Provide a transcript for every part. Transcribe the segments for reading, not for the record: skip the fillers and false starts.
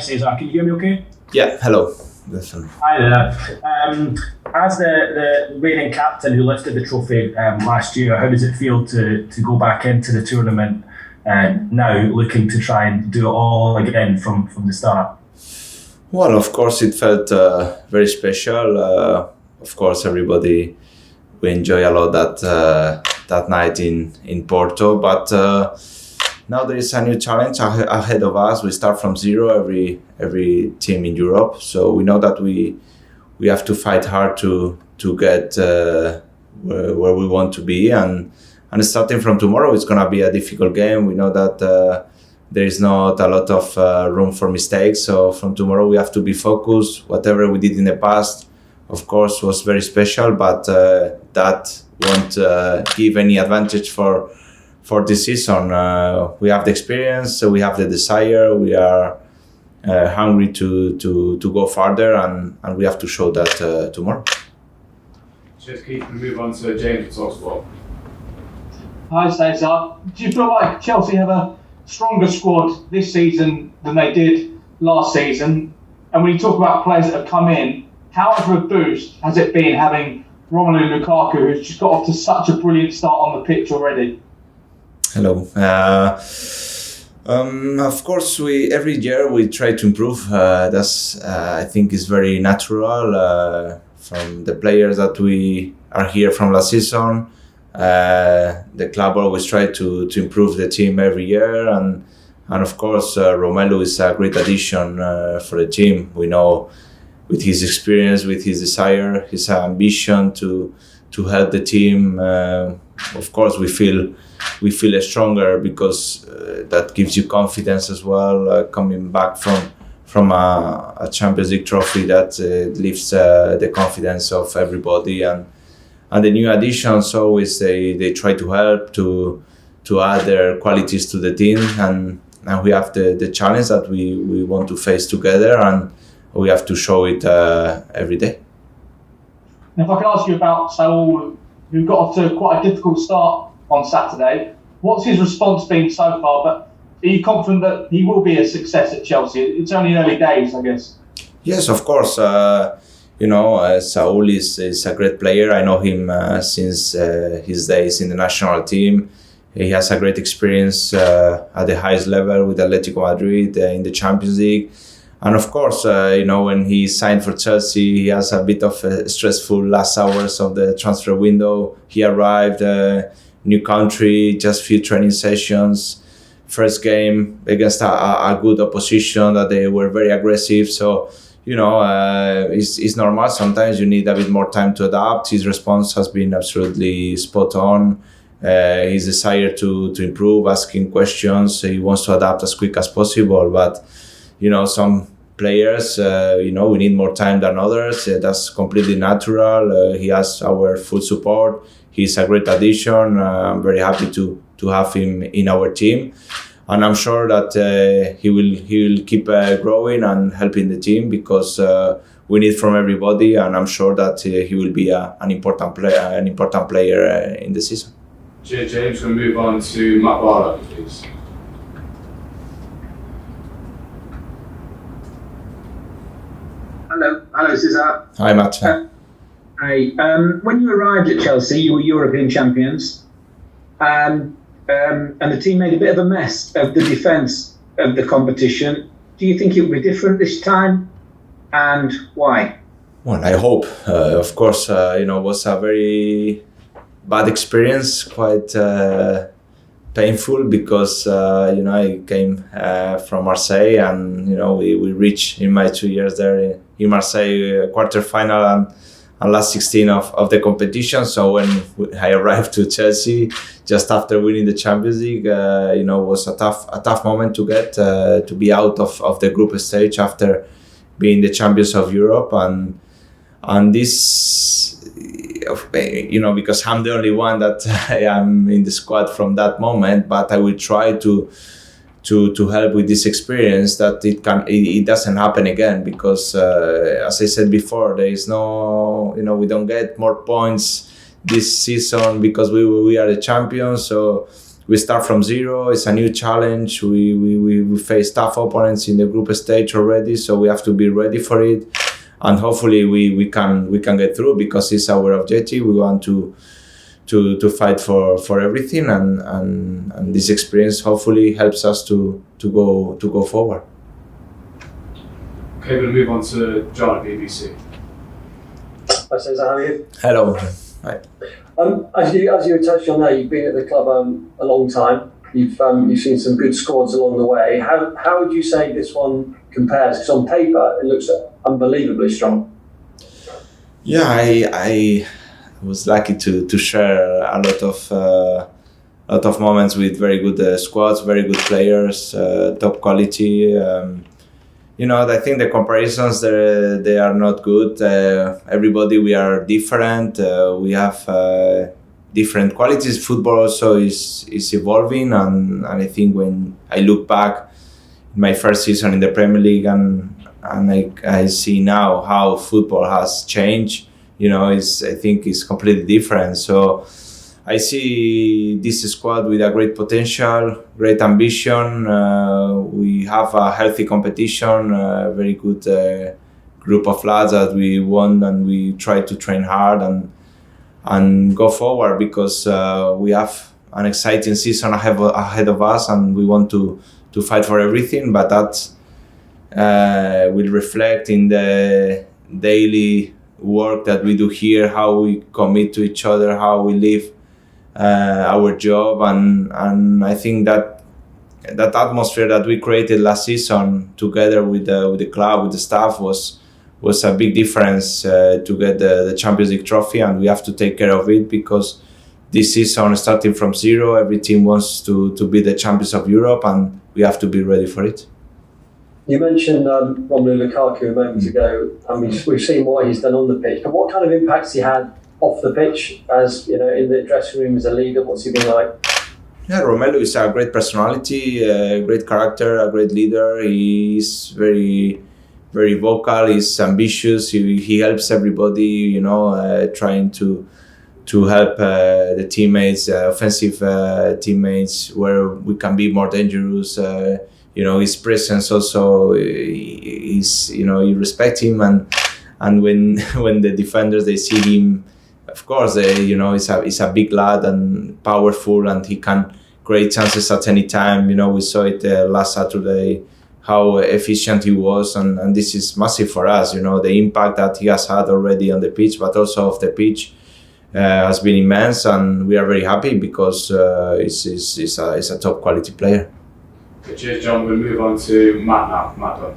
Cesar, can you hear me okay? Yeah, hello. Listen. Hi there. As the reigning captain who lifted the trophy last year, how does it feel to go back into the tournament now, looking to try and do it all again from the start? Well, of course, it felt very special. Of course, everybody we enjoy a lot that night in Porto, but now there is a new challenge ahead of us. We start from zero, every team in Europe, so we know that we have to fight hard to get where we want to be, and starting from tomorrow, it's gonna be a difficult game. We know that there is not a lot of room for mistakes. So from tomorrow, we have to be focused. Whatever we did in the past, of course, was very special, but that won't give any advantage for this season. We have the experience, so we have the desire. We are hungry to go farther, and we have to show that tomorrow. Cheers, Keith. We move on to James for TalkSport. Hi, Cesar. Do you feel like Chelsea have a stronger squad this season than they did last season? And when you talk about players that have come in, how much of a boost has it been having Romelu Lukaku, who's just got off to such a brilliant start on the pitch already? Hello. Of course, every year we try to improve. That's I think is very natural from the players that we are here from last season. The club always try to improve the team every year, and of course Romelu is a great addition for the team. We know with his experience, with his desire, his ambition to help the team. Of course, we feel stronger because that gives you confidence as well. Coming back from a Champions League trophy, that lifts the confidence of everybody, and the new additions always they try to help to add their qualities to the team, and we have the challenge that we want to face together, and we have to show it every day. And if I could ask you about Saul, who got off to quite a difficult start on Saturday, what's his response been so far? But are you confident that he will be a success at Chelsea? It's only early days, I guess. Yes, of course. Saul is a great player. I know him since his days in the national team. He has a great experience at the highest level with Atletico Madrid in the Champions League. And of course, when he signed for Chelsea, he has a bit of stressful last hours of the transfer window. He arrived, new country, just few training sessions, first game against a good opposition that they were very aggressive. So, it's normal. Sometimes you need a bit more time to adapt. His response has been absolutely spot on. His desire to improve, asking questions. He wants to adapt as quick as possible. But, some players, we need more time than others. That's completely natural. He has our full support. He's a great addition. I'm very happy to have him in our team. And I'm sure that he will keep growing and helping the team because we need from everybody. And I'm sure that he will be an important player in the season. James, we'll move on to Matt Barlow, please. Hello, Cesar. Hi, Matt. Hi. When you arrived at Chelsea, you were European champions. And the team made a bit of a mess of the defence of the competition. Do you think it will be different this time, and why? Well, I hope. Of course, was a very bad experience, quite painful because I came from Marseille, and we reached in my 2 years there in Marseille quarterfinal and last 16 of the competition. So when I arrived to Chelsea just after winning the Champions League, was a tough moment to get to be out of the group stage after being the champions of Europe, and this, because I'm the only one that I am in the squad from that moment, but I will try to help with this experience that it doesn't happen again, because as I said before, there is no, we don't get more points this season because we are the champions. So we start from zero. It's a new challenge. We face tough opponents in the group stage already, so we have to be ready for it. And hopefully we can get through, because it's our objective. We want to fight for everything, and this experience hopefully helps us to go forward. Okay, we're going to move on to John at BBC. Hi Cesar, how are you? Hello. Hi. As you touched on there, you've been at the club a long time. You've seen some good squads along the way. How would you say this one compares? Because on paper it looks unbelievably strong. Yeah, I was lucky to share a lot of moments with very good squads, very good players, top quality. I think the comparisons they are not good. Everybody, we are different. We have different qualities. Football also is evolving, and I think when I look back in my first season in the Premier League and I see now how football has changed, I think it's completely different. So I see this squad with a great potential, great ambition. We have a healthy competition, a very good group of lads that we won, and we try to train hard and go forward, because we have an exciting season ahead of us, and we want to fight for everything. But that will reflect in the daily work that we do here, how we commit to each other, how we live our job, and I think that atmosphere that we created last season together with the club, with the staff, was a big difference to get the Champions League trophy, and we have to take care of it, because this season, starting from zero, every team wants to be the champions of Europe, and we have to be ready for it. You mentioned Romelu Lukaku a moment ago, and we've seen what he's done on the pitch. But what kind of impacts he had off the pitch, as in the dressing room as a leader? What's he been like? Yeah, Romelu is a great personality, a great character, a great leader. He's very, very vocal. He's ambitious. He helps everybody. Trying to help the teammates, offensive teammates, where we can be more dangerous. His presence also is. You respect him, and when the defenders, they see him, of course, he's a big lad and powerful, and he can create chances at any time. We saw it last Saturday, how efficient he was, and this is massive for us. The impact that he has had already on the pitch, but also off the pitch, has been immense, and we are very happy, because he's a top quality player. Okay, cheers, John. We'll move on to Matt now. Matt Dunn.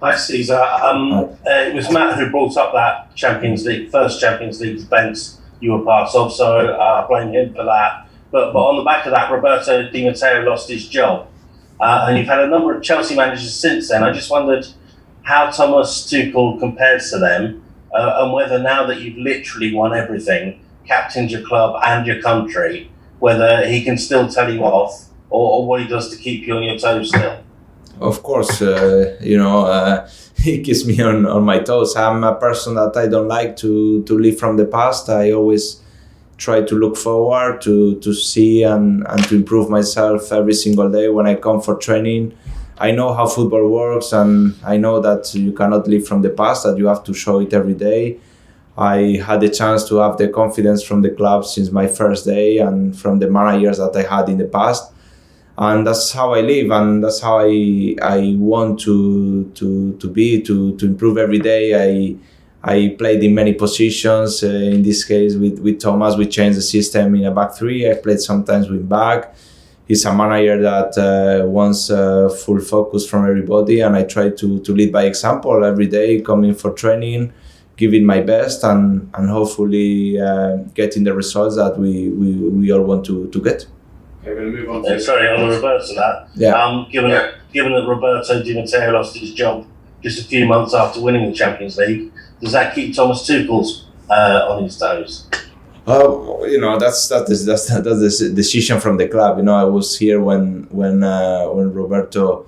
Hi, Cesar. It was Matt who brought up that first Champions League defence you were part of, so I blame him for that. But on the back of that, Roberto Di Matteo lost his job. And you've had a number of Chelsea managers since then. I just wondered how Thomas Tuchel compares to them, and whether, now that you've literally won everything, captained your club and your country, whether he can still tell you off, or what he does to keep you on your toes still. Of course, he keeps me on my toes. I'm a person that I don't like to live from the past. I always try to look forward, to see and to improve myself every single day when I come for training. I know how football works, and I know that you cannot live from the past, that you have to show it every day. I had the chance to have the confidence from the club since my first day, and from the managers that I had in the past. And that's how I live, and that's how I want to be, to improve every day. I played in many positions. In this case, with Thomas, we changed the system in a back three. I played sometimes with back. He's a manager that wants full focus from everybody, and I try to lead by example every day, coming for training, giving my best, and hopefully getting the results that we all want to get. Okay, we're going to move on to... Sorry, on the reverse of that. Yeah. Given that Roberto Di Matteo lost his job just a few months after winning the Champions League, does that keep Thomas Tuchel on his toes? That's the decision from the club. I was here when Roberto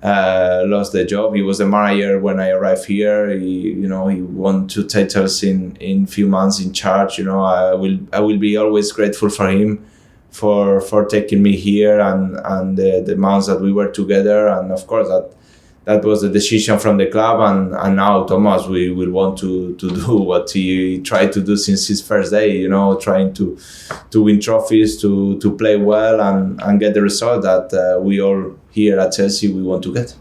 lost the job. He was the manager when I arrived here. He won 2 titles in few months in charge. I will be always grateful for him for taking me here and the months that we were together. And of course that was the decision from the club. And now Thomas, we will want to do what he tried to do since his first day. Trying to win trophies, to play well and get the result that we all here at Chelsea we want to get.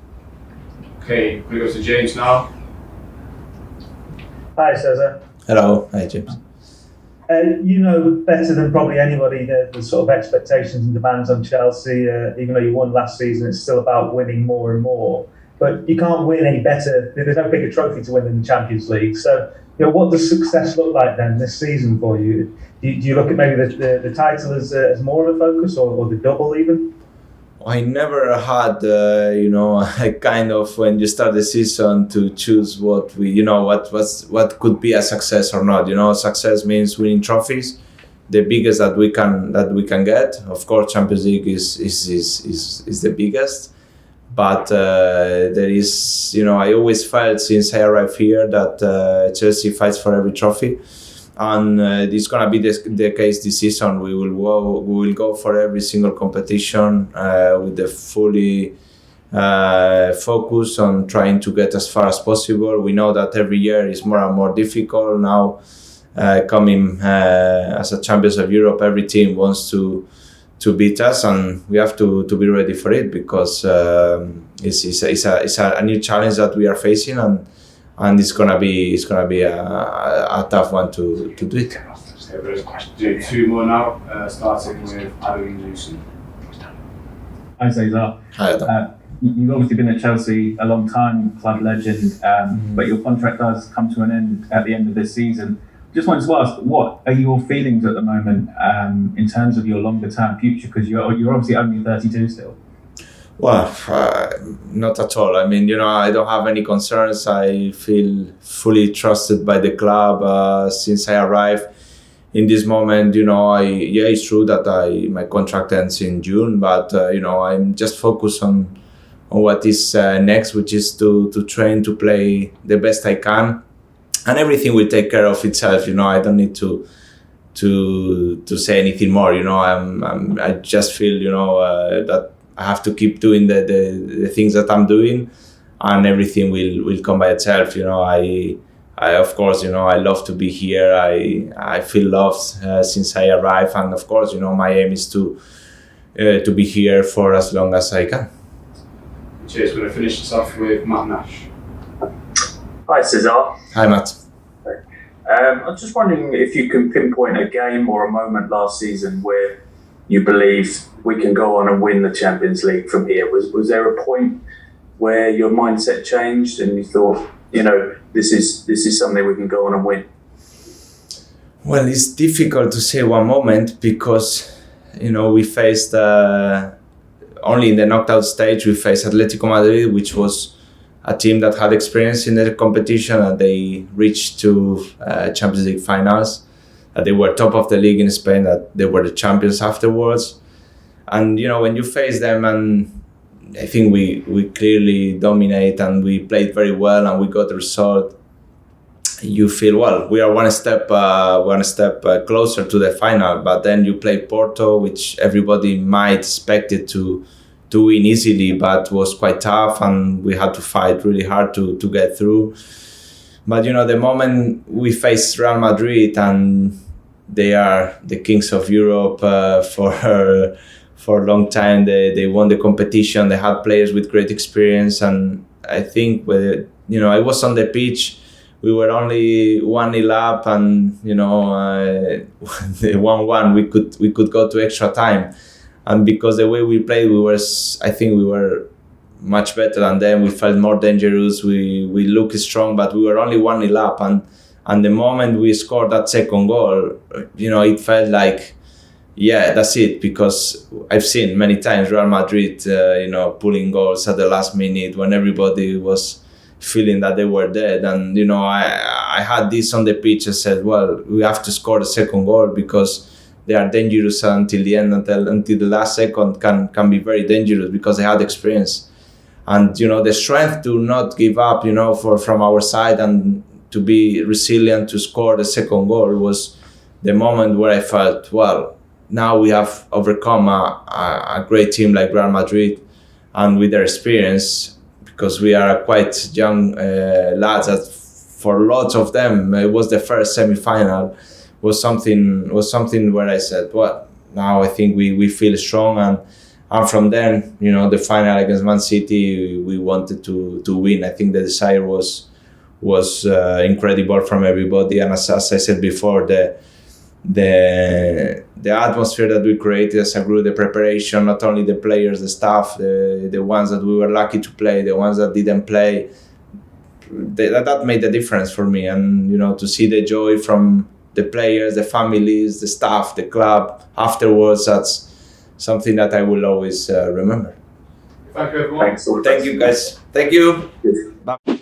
Okay, we go to James now. Hi, Cesar. Hello, hi James. You know better than probably anybody the sort of expectations and demands on Chelsea. Even though you won last season, it's still about winning more and more. But you can't win any better. There's no bigger trophy to win than the Champions League. So, what does success look like then this season for you? Do you look at maybe the title as more of a focus, or the double even? I never had, a kind of when you start the season to choose what could be a success or not. Success means winning trophies, the biggest that we can get. Of course, Champions League is the biggest, but there is, I always felt since I arrived here that Chelsea fights for every trophy. And it's gonna be the case this season. We will go for every single competition with the fully focus on trying to get as far as possible. We know that every year is more and more difficult now. Coming as a champions of Europe, every team wants to beat us, and we have to be ready for it because it's a new challenge that we are facing, and it's gonna be a tough one to do it. So there's 2 more now, starting with Adam Newson. Hi, Cesar. Hi, Adam. You've obviously been at Chelsea a long time, club legend, but your contract does come to an end at the end of this season. Just wanted to ask, what are your feelings at the moment in terms of your longer term future? Because you're obviously only 32 still. Well, not at all. I mean, I don't have any concerns. I feel fully trusted by the club since I arrived. In this moment, it's true that my contract ends in June, but I'm just focused on what is next, which is to train, to play the best I can, and everything will take care of itself. I don't need to say anything more. I just feel that I have to keep doing the things that I'm doing, and everything will come by itself. I of course, I love to be here. I feel loved since I arrived, and of course, my aim is to be here for as long as I can. Cheers. We're going to finish this off with Matt Nash. Hi, Cesar. Hi, Matt. I'm just wondering if you can pinpoint a game or a moment last season where you believe we can go on and win the Champions League from here. Was there a point where your mindset changed and you thought, this is something we can go on and win? Well, it's difficult to say one moment because, we faced only in the knockout stage, we faced Atletico Madrid, which was a team that had experience in the competition, and they reached to Champions League finals. They were top of the league in Spain, that they were the champions afterwards. And, when you face them, and I think we clearly dominate and we played very well and we got the result, you feel, well, we are one step closer to the final. But then you play Porto, which everybody might expect it to win easily, but was quite tough, and we had to fight really hard to get through. But, the moment we face Real Madrid, and they are the kings of Europe for a long time. They won the competition. They had players with great experience, and I think I was on the pitch. We were only 1-0 up, and the 1-1 we could go to extra time, and because the way we played, I think we were much better than them. We felt more dangerous. We looked strong, but we were only 1-0 up, and the moment we scored that second goal, it felt like, yeah, that's it. Because I've seen many times Real Madrid, pulling goals at the last minute when everybody was feeling that they were dead. And, I had this on the pitch. I said, well, we have to score the second goal because they are dangerous until the end, until the last second can be very dangerous because they had experience. the strength to not give up, from our side, and to be resilient to score the second goal was the moment where I felt, well, now we have overcome a great team like Real Madrid, and with their experience, because we are quite young lads, that for lots of them it was the first semi-final, was something where I said, well, now I think we feel strong, and from then, the final against Man City, we wanted to win. I think the desire was incredible from everybody, and as I said before, the atmosphere that we created as a group, the preparation, not only the players, the staff, the ones that we were lucky to play, the ones that didn't play, that made the difference for me. And to see the joy from the players, the families, the staff, the club afterwards, that's something that I will always remember. Thank you, everyone. Thanks. Thank you, guys. Thank you. Yes. Bye.